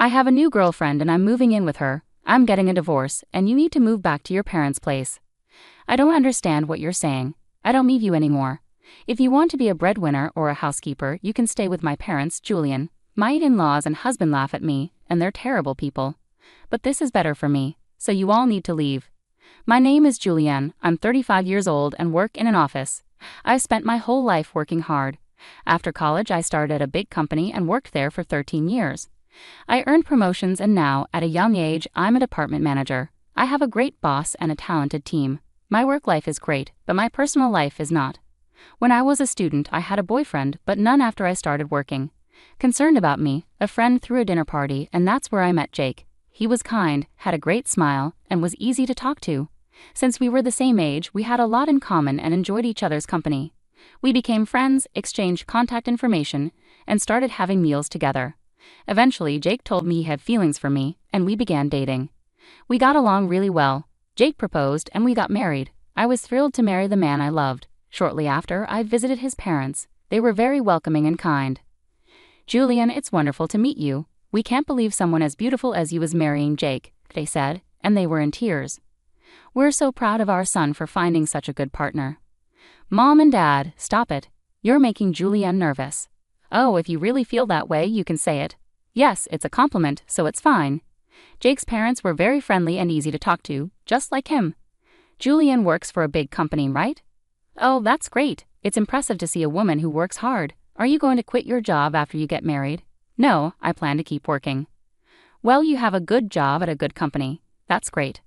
I have a new girlfriend and I'm moving in with her. I'm getting a divorce, and you need to move back to your parents' place. I don't understand what you're saying. I don't need you anymore. If you want to be a breadwinner or a housekeeper, you can stay with my parents, Julian. My in-laws and husband laugh at me, and they're terrible people. But this is better for me, so you all need to leave. My name is Julianne, I'm 35 years old and work in an office. I've spent my whole life working hard. After college, I started at a big company and worked there for 13 years. I earned promotions and now, at a young age, I'm a department manager. I have a great boss and a talented team. My work life is great, but my personal life is not. When I was a student, I had a boyfriend, but none after I started working. Concerned about me, a friend threw a dinner party, and that's where I met Jake. He was kind, had a great smile, and was easy to talk to. Since we were the same age, we had a lot in common and enjoyed each other's company. We became friends, exchanged contact information, and started having meals together. Eventually, Jake told me he had feelings for me, and we began dating. We got along really well. Jake proposed, and we got married. I was thrilled to marry the man I loved. Shortly after, I visited his parents. They were very welcoming and kind. Julian, it's wonderful to meet you. We can't believe someone as beautiful as you is marrying Jake, they said, and they were in tears. We're so proud of our son for finding such a good partner. Mom and Dad, stop it. You're making Julianne nervous. Oh, if you really feel that way, you can say it. Yes, it's a compliment, so it's fine. Jake's parents were very friendly and easy to talk to, just like him. Julianne works for a big company, right? Oh, that's great. It's impressive to see a woman who works hard. Are you going to quit your job after you get married? No, I plan to keep working. Well, you have a good job at a good company. That's great.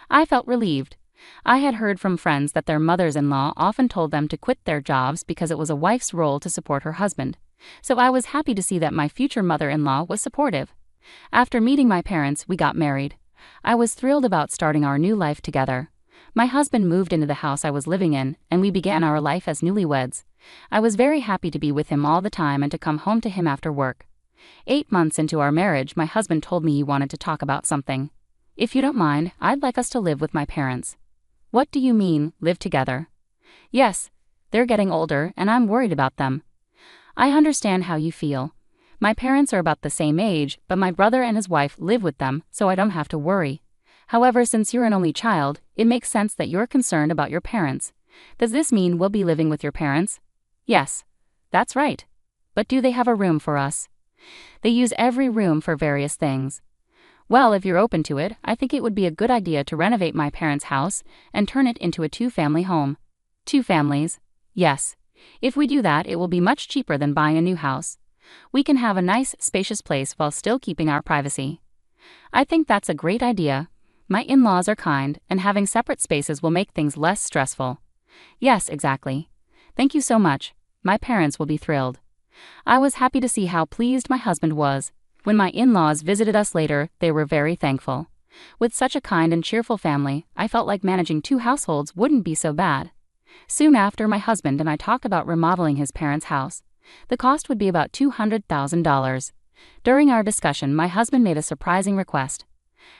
I felt relieved. I had heard from friends that their mothers-in-law often told them to quit their jobs because it was a wife's role to support her husband. So I was happy to see that my future mother-in-law was supportive. After meeting my parents, we got married. I was thrilled about starting our new life together. My husband moved into the house I was living in, and we began our life as newlyweds. I was very happy to be with him all the time and to come home to him after work. 8 months into our marriage, my husband told me he wanted to talk about something. If you don't mind, I'd like us to live with my parents. What do you mean, live together? Yes, they're getting older, and I'm worried about them. I understand how you feel. My parents are about the same age, but my brother and his wife live with them, so I don't have to worry. However, since you're an only child, it makes sense that you're concerned about your parents. Does this mean we'll be living with your parents? Yes, that's right. But do they have a room for us? They use every room for various things. Well, if you're open to it, I think it would be a good idea to renovate my parents' house and turn it into a 2-family home. 2 families? Yes. If we do that, it will be much cheaper than buying a new house. We can have a nice, spacious place while still keeping our privacy. I think that's a great idea. My in-laws are kind, and having separate spaces will make things less stressful. Yes, exactly. Thank you so much. My parents will be thrilled. I was happy to see how pleased my husband was. When my in-laws visited us later, they were very thankful. With such a kind and cheerful family, I felt like managing 2 households wouldn't be so bad. Soon after, my husband and I talked about remodeling his parents' house. The cost would be about $200,000. During our discussion, my husband made a surprising request.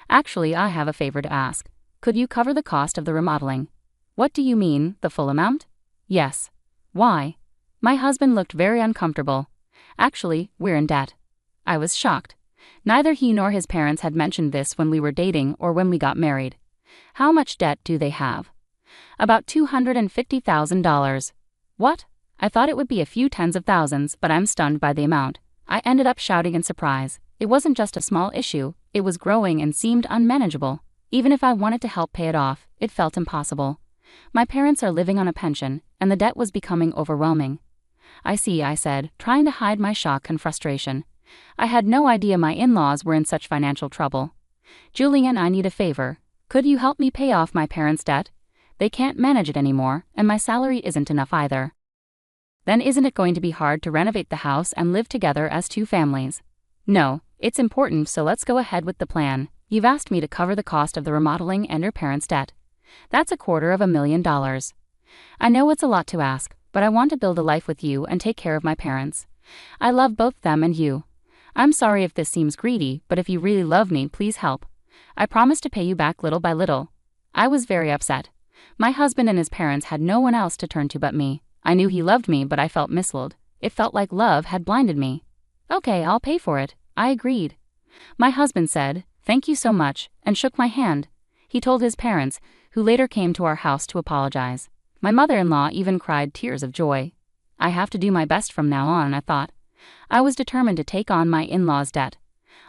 Actually, I have a favor to ask. Could you cover the cost of the remodeling? What do you mean, the full amount? Yes. Why? My husband looked very uncomfortable. Actually, we're in debt. I was shocked. Neither he nor his parents had mentioned this when we were dating or when we got married. How much debt do they have? About $250,000. What? I thought it would be a few tens of thousands, but I'm stunned by the amount. I ended up shouting in surprise. It wasn't just a small issue, it was growing and seemed unmanageable. Even if I wanted to help pay it off, it felt impossible. My parents are living on a pension, and the debt was becoming overwhelming. I see, I said, trying to hide my shock and frustration. I had no idea my in-laws were in such financial trouble. Julian, I need a favor. Could you help me pay off my parents' debt? They can't manage it anymore, and my salary isn't enough either. Then isn't it going to be hard to renovate the house and live together as 2 families? No, it's important, so let's go ahead with the plan. You've asked me to cover the cost of the remodeling and your parents' debt. That's $250,000. I know it's a lot to ask, but I want to build a life with you and take care of my parents. I love both them and you. I'm sorry if this seems greedy, but if you really love me, please help. I promise to pay you back little by little. I was very upset. My husband and his parents had no one else to turn to but me. I knew he loved me, but I felt misled. It felt like love had blinded me. Okay, I'll pay for it. I agreed. My husband said, "Thank you so much," and shook my hand. He told his parents, who later came to our house to apologize. My mother-in-law even cried tears of joy. I have to do my best from now on, I thought. I was determined to take on my in-laws' debt.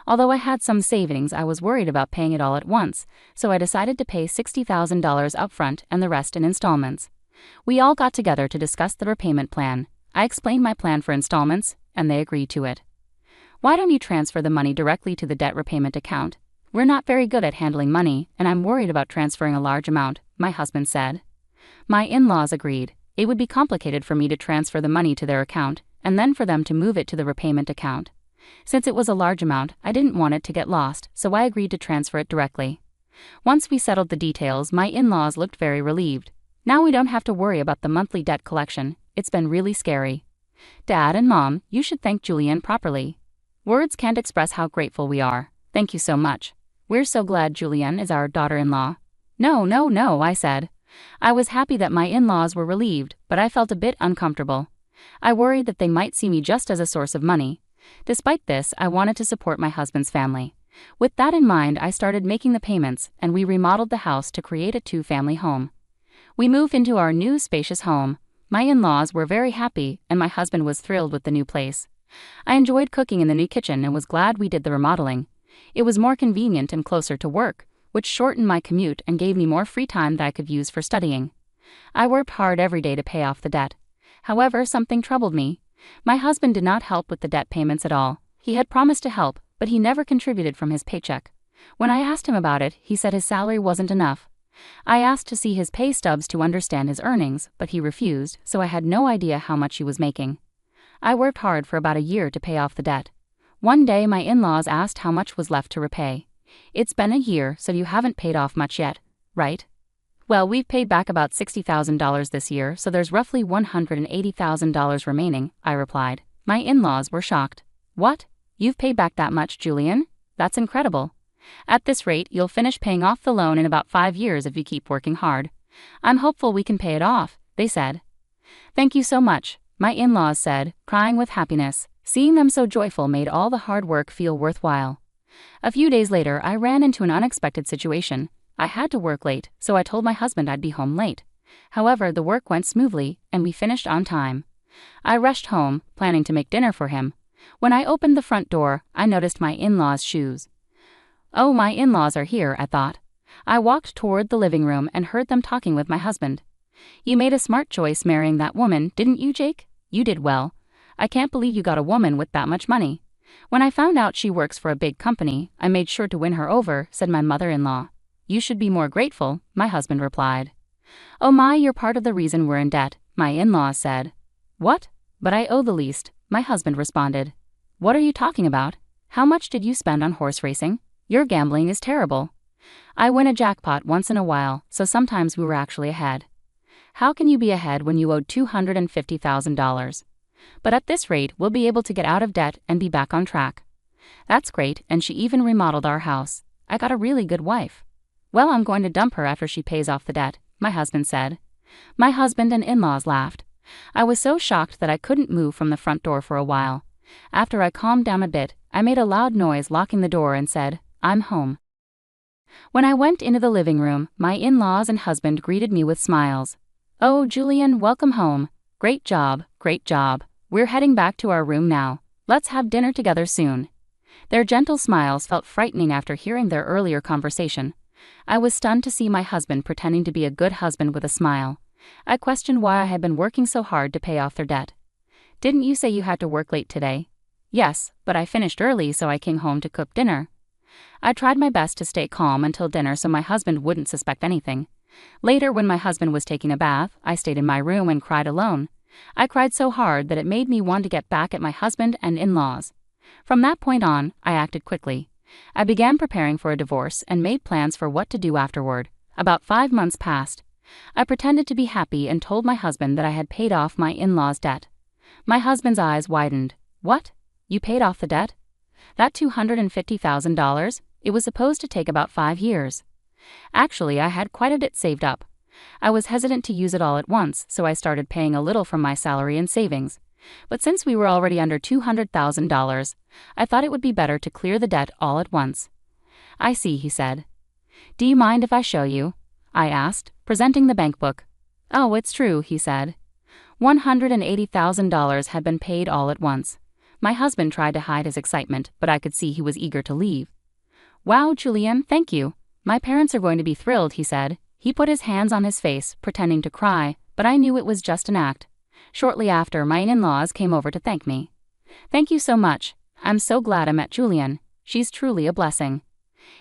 Although I had some savings, I was worried about paying it all at once, so I decided to pay $60,000 upfront and the rest in installments. We all got together to discuss the repayment plan. I explained my plan for installments, and they agreed to it. "Why don't you transfer the money directly to the debt repayment account? We're not very good at handling money, and I'm worried about transferring a large amount," my husband said. My in-laws agreed. It would be complicated for me to transfer the money to their account, and then for them to move it to the repayment account. Since it was a large amount, I didn't want it to get lost, so I agreed to transfer it directly. Once we settled the details, my in-laws looked very relieved. Now we don't have to worry about the monthly debt collection. It's been really scary. Dad and Mom, you should thank Julianne properly. Words can't express how grateful we are. Thank you so much. We're so glad Julianne is our daughter-in-law. No, I said. I was happy that my in-laws were relieved, but I felt a bit uncomfortable. I worried that they might see me just as a source of money. Despite this, I wanted to support my husband's family. With that in mind, I started making the payments, and we remodeled the house to create a two-family home. We moved into our new spacious home. My in-laws were very happy, and my husband was thrilled with the new place. I enjoyed cooking in the new kitchen and was glad we did the remodeling. It was more convenient and closer to work, which shortened my commute and gave me more free time that I could use for studying. I worked hard every day to pay off the debt. However, something troubled me. My husband did not help with the debt payments at all. He had promised to help, but he never contributed from his paycheck. When I asked him about it, he said his salary wasn't enough. I asked to see his pay stubs to understand his earnings, but he refused, so I had no idea how much he was making. I worked hard for about a year to pay off the debt. One day my in-laws asked how much was left to repay. "It's been a year, so you haven't paid off much yet, right?" "Well, we've paid back about $60,000 this year, so there's roughly $180,000 remaining," I replied. My in-laws were shocked. "What? You've paid back that much, Julian? That's incredible. At this rate, you'll finish paying off the loan in about 5 years if you keep working hard. I'm hopeful we can pay it off," they said. "Thank you so much," my in-laws said, crying with happiness. Seeing them so joyful made all the hard work feel worthwhile. A few days later, I ran into an unexpected situation. I had to work late, so I told my husband I'd be home late. However, the work went smoothly, and we finished on time. I rushed home, planning to make dinner for him. When I opened the front door, I noticed my in-laws' shoes. "Oh, my in-laws are here," I thought. I walked toward the living room and heard them talking with my husband. "You made a smart choice marrying that woman, didn't you, Jake? You did well. I can't believe you got a woman with that much money. When I found out she works for a big company, I made sure to win her over," said my mother-in-law. "You should be more grateful," my husband replied. "Oh my, you're part of the reason we're in debt," my in-laws said. "What? But I owe the least," my husband responded. "What are you talking about? How much did you spend on horse racing? Your gambling is terrible." "I win a jackpot once in a while, so sometimes we were actually ahead." "How can you be ahead when you owed $250,000? But at this rate, we'll be able to get out of debt and be back on track." "That's great, and she even remodeled our house. I got a really good wife." "Well, I'm going to dump her after she pays off the debt," my husband said. My husband and in-laws laughed. I was so shocked that I couldn't move from the front door for a while. After I calmed down a bit, I made a loud noise locking the door and said, "I'm home." When I went into the living room, my in-laws and husband greeted me with smiles. "Oh, Julian, welcome home. Great job, great job. We're heading back to our room now. Let's have dinner together soon." Their gentle smiles felt frightening after hearing their earlier conversation. I was stunned to see my husband pretending to be a good husband with a smile. I questioned why I had been working so hard to pay off their debt. "Didn't you say you had to work late today?" "Yes, but I finished early so I came home to cook dinner." I tried my best to stay calm until dinner so my husband wouldn't suspect anything. Later, when my husband was taking a bath, I stayed in my room and cried alone. I cried so hard that it made me want to get back at my husband and in-laws. From that point on, I acted quickly. I began preparing for a divorce and made plans for what to do afterward. About 5 months passed. I pretended to be happy and told my husband that I had paid off my in-laws' debt. My husband's eyes widened. "What? You paid off the debt? That $250,000? It was supposed to take about 5 years. Actually, I had quite a bit saved up. I was hesitant to use it all at once, so I started paying a little from my salary and savings. But since we were already under $200,000, I thought it would be better to clear the debt all at once. I see, he said. Do you mind if I show you? I asked, presenting the bank book. Oh, it's true, he said. $180,000 had been paid all at once. My husband tried to hide his excitement, but I could see he was eager to leave. Wow, Julian, thank you. My parents are going to be thrilled, he said. He put his hands on his face, pretending to cry, but I knew it was just an act. Shortly after, my in-laws came over to thank me. Thank you so much. I'm so glad I met Julian. She's truly a blessing.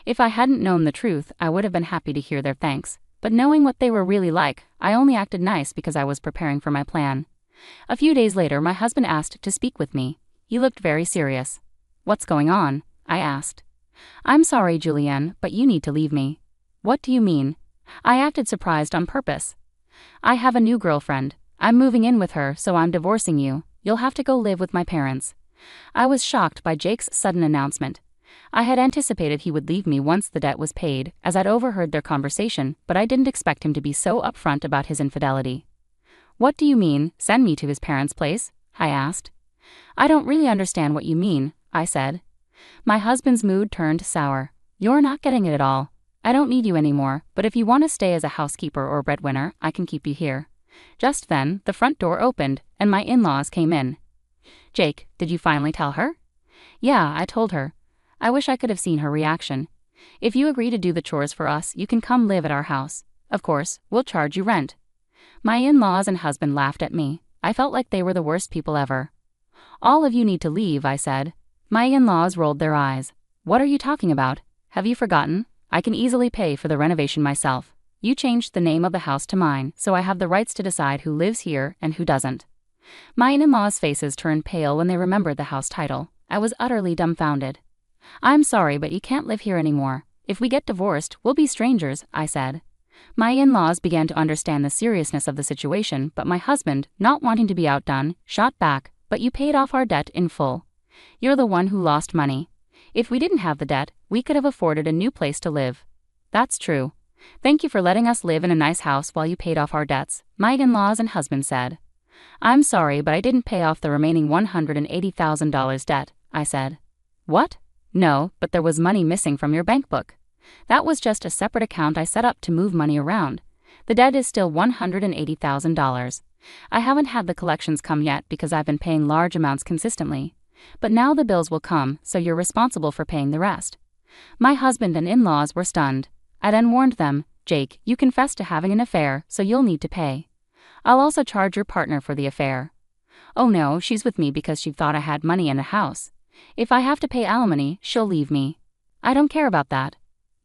If I hadn't known the truth, I would have been happy to hear their thanks. But knowing what they were really like, I only acted nice because I was preparing for my plan. A few days later, my husband asked to speak with me. He looked very serious. What's going on? I asked. I'm sorry, Julianne, but you need to leave me. What do you mean? I acted surprised on purpose. I have a new girlfriend. I'm moving in with her, so I'm divorcing you. You'll have to go live with my parents. I was shocked by Jake's sudden announcement. I had anticipated he would leave me once the debt was paid, as I'd overheard their conversation, but I didn't expect him to be so upfront about his infidelity. What do you mean, send me to his parents' place? I asked. I don't really understand what you mean, I said. My husband's mood turned sour. You're not getting it at all. I don't need you anymore, but if you want to stay as a housekeeper or breadwinner, I can keep you here. Just then, the front door opened, and my in-laws came in. Jake, did you finally tell her? Yeah, I told her. I wish I could have seen her reaction. If you agree to do the chores for us, you can come live at our house. Of course, we'll charge you rent. My in-laws and husband laughed at me. I felt like they were the worst people ever. All of you need to leave, I said. My in-laws rolled their eyes. What are you talking about? Have you forgotten? I can easily pay for the renovation myself. You changed the name of the house to mine, so I have the rights to decide who lives here and who doesn't. My in-laws' faces turned pale when they remembered the house title. I was utterly dumbfounded. I'm sorry, but you can't live here anymore. If we get divorced, we'll be strangers, I said. My in-laws began to understand the seriousness of the situation, but my husband, not wanting to be outdone, shot back, but you paid off our debt in full. You're the one who lost money. If we didn't have the debt, we could have afforded a new place to live. That's true. Thank you for letting us live in a nice house while you paid off our debts, my in-laws and husband said. I'm sorry, but I didn't pay off the remaining $180,000 debt, I said. What? No, but there was money missing from your bank book. That was just a separate account I set up to move money around. The debt is still $180,000. I haven't had the collections come yet because I've been paying large amounts consistently. But now the bills will come, so you're responsible for paying the rest. My husband and in-laws were stunned. I then warned them, Jake, you confessed to having an affair, so you'll need to pay. I'll also charge your partner for the affair. Oh no, she's with me because she thought I had money in a house. If I have to pay alimony, she'll leave me. I don't care about that.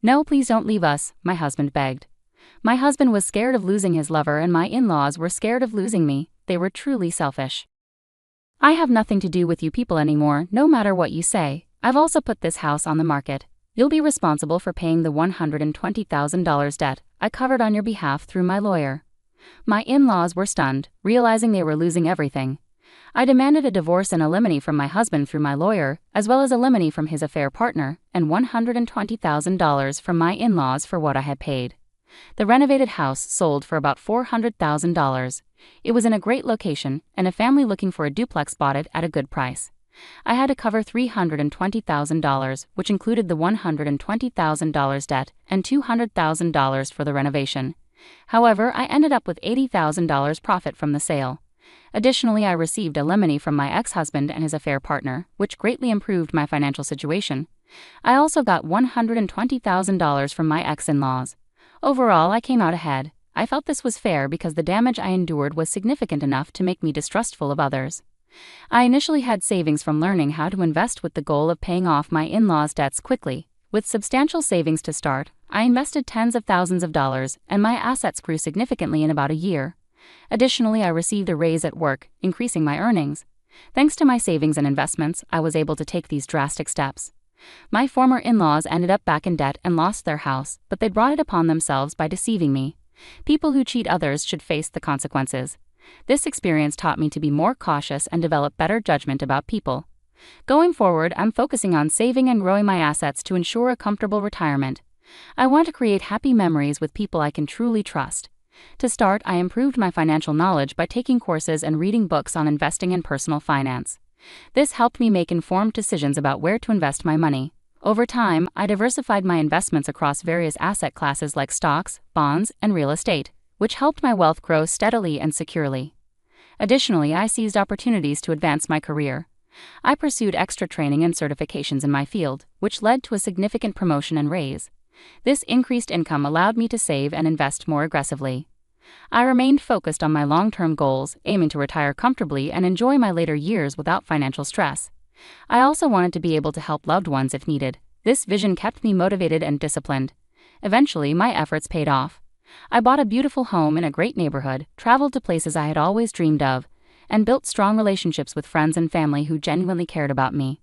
No, please don't leave us, my husband begged. My husband was scared of losing his lover and my in-laws were scared of losing me. They were truly selfish. I have nothing to do with you people anymore, no matter what you say. I've also put this house on the market. You'll be responsible for paying the $120,000 debt I covered on your behalf through my lawyer. My in-laws were stunned, realizing they were losing everything. I demanded a divorce and alimony from my husband through my lawyer, as well as alimony from his affair partner, and $120,000 from my in-laws for what I had paid. The renovated house sold for about $400,000. It was in a great location, and a family looking for a duplex bought it at a good price. I had to cover $320,000, which included the $120,000 debt and $200,000 for the renovation. However, I ended up with $80,000 profit from the sale. Additionally, I received alimony from my ex-husband and his affair partner, which greatly improved my financial situation. I also got $120,000 from my ex-in-laws. Overall, I came out ahead. I felt this was fair because the damage I endured was significant enough to make me distrustful of others. I initially had savings from learning how to invest with the goal of paying off my in-laws' debts quickly. With substantial savings to start, I invested tens of thousands of dollars, and my assets grew significantly in about a year. Additionally, I received a raise at work, increasing my earnings. Thanks to my savings and investments, I was able to take these drastic steps. My former in-laws ended up back in debt and lost their house, but they brought it upon themselves by deceiving me. People who cheat others should face the consequences. This experience taught me to be more cautious and develop better judgment about people. Going forward, I'm focusing on saving and growing my assets to ensure a comfortable retirement. I want to create happy memories with people I can truly trust. To start, I improved my financial knowledge by taking courses and reading books on investing and personal finance. This helped me make informed decisions about where to invest my money. Over time, I diversified my investments across various asset classes like stocks, bonds, and real estate, which helped my wealth grow steadily and securely. Additionally, I seized opportunities to advance my career. I pursued extra training and certifications in my field, which led to a significant promotion and raise. This increased income allowed me to save and invest more aggressively. I remained focused on my long-term goals, aiming to retire comfortably and enjoy my later years without financial stress. I also wanted to be able to help loved ones if needed. This vision kept me motivated and disciplined. Eventually, my efforts paid off. I bought a beautiful home in a great neighborhood, traveled to places I had always dreamed of, and built strong relationships with friends and family who genuinely cared about me.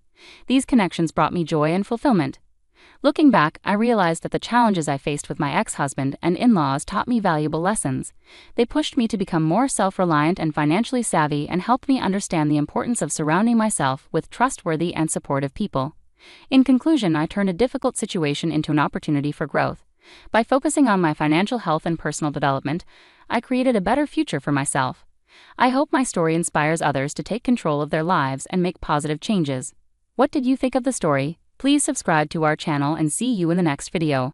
These connections brought me joy and fulfillment. Looking back, I realized that the challenges I faced with my ex-husband and in-laws taught me valuable lessons. They pushed me to become more self-reliant and financially savvy and helped me understand the importance of surrounding myself with trustworthy and supportive people. In conclusion, I turned a difficult situation into an opportunity for growth. By focusing on my financial health and personal development, I created a better future for myself. I hope my story inspires others to take control of their lives and make positive changes. What did you think of the story? Please subscribe to our channel and see you in the next video.